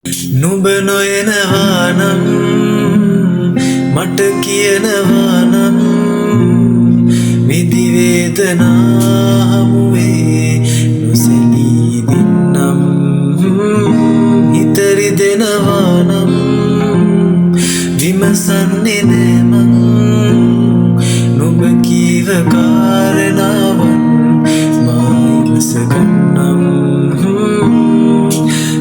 නුඹ නොයනවා නම් මට කියනවා නම් විධි වේදනා හමුවේ නොසැලී දින්නම් හිත රිදෙනවා නම් විමසන්නේ නෑ මං නුඹ කීව කාරණාවන් මා ඉවසගන්නම්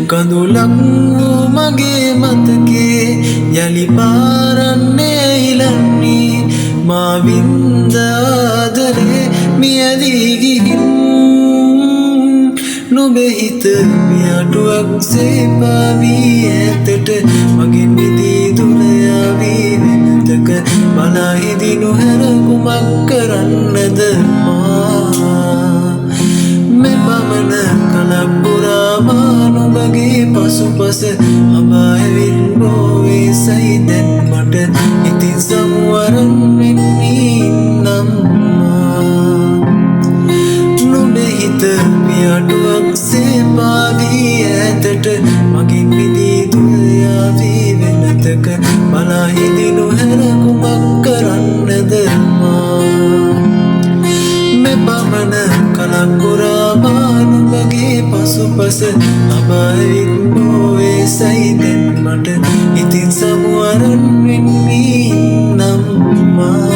කඳුලක් වූ මගේ මතකේ යලි පාරන්නේ ඉලන්නේ මා වින්ද ආදරේ මියදී ගිහින් නුඹේ හිත මියටුවක් සේපාවී ඇතට මගෙන් මිදී දුර යාවී වෙනතක බලා හිදි නොහැර කුමක් කරන්නද මා මෙපමණ කලක් පුරාමා නුඹගේ පසුපස අබා ඇවිත් බෝවේ සයි දැන් මට ඉතින් සමුවරන් වෙන්නේ නම් නුඹේ හිත පියඩුවක් සේපාවී ඇතට මගෙන් මිදී දුර යාවී වෙනතක බලා හිදි නොහැර කුමක් කරන්නද මා මෙපමණ කලක් පුරාමා නුඹගේ පසුපස අබා ඇවිත් බෝවේ සයි දැන් මට ඉතින් සමුවරන් වෙන්නේ නම් මා